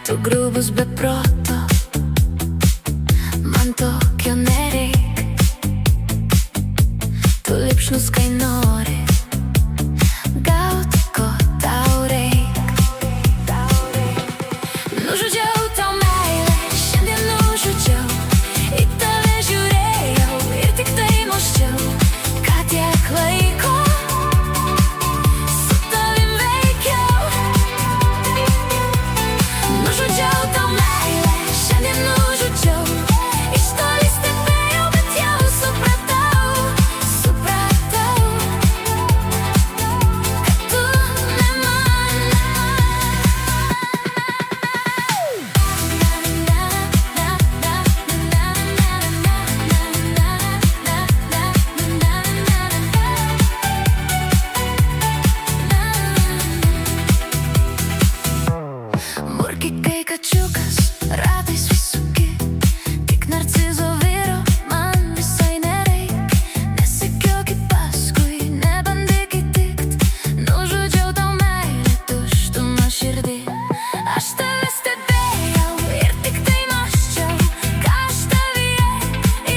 Tu grubus be proto, man tokio nereik. Tu lipšnus, kai nori gauti, ko tau reik. Nužudžiau tau meilę, šiandien nužudžiau. Į tave žiūrėjau ir tik tai mąsčiau, ką tiek laiko su tavim veikiau. Nužudžiau tau meilę, šiandien nužudžiau. Iš toli stebėjau, bet jau supratau, kad tu ne man. Murki kai kačiukas, ratais visuki. Tik narcizo vyro man visai nereik. Nesekiok į paskui, nebandyk įtikt. Nužudžiau tau meilę, tuštumą širdį. Aš tave stebėjau ir tik tai mąsčiau, ką aš tavyje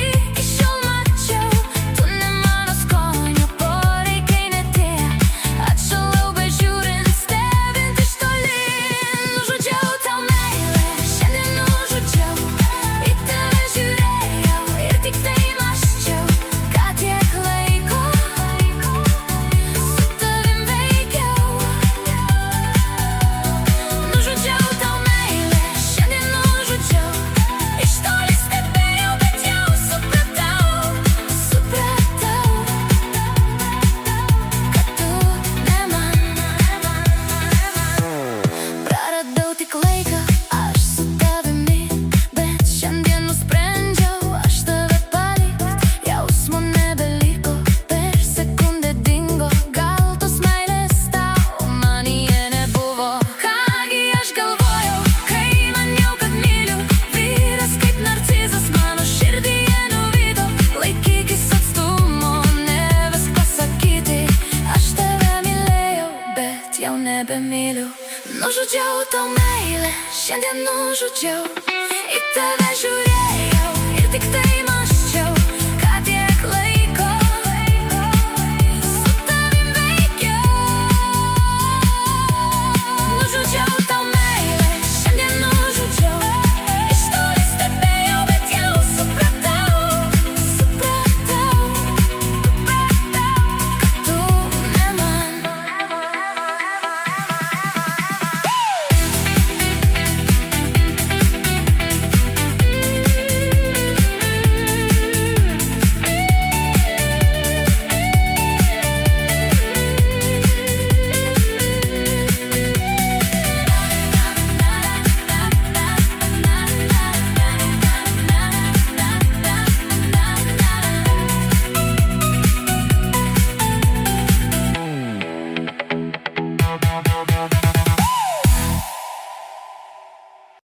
iki šiol mačiau. Tu ne mano skonio, poreikiai ne tie. Atšalau bežiūrint, stebint iš toli. Nužudžiau tau meilę, šiandien nužudžiau. Į tave žiūrėjau ir tik tai mąsčiau, ką tiek laiko su tavim veikiau. Nužudžiau tau meilę, šiandien nužudžiau. Iš toli stebėjau, bet jau supratau, kad tu ne man. Praradau tik laiką, aš su tavimi, bet šiandien nusprendžiau aš tave palikt. Jausmo nebeliko, per sekundę dingo. Gal tos meilės tau manyje nebuvo. Kągi aš galvojau, kai maniau, kad myliu. Vyras kaip narcizas mano širdyje nuvydo. Laikykis atstumo, neves pasakyti. Aš tave mylėjau, bet jau nebemyliu. Nužudžiau tau meilę, šiandien nužudžiau. Į tave žiūrėjau ir tik tai man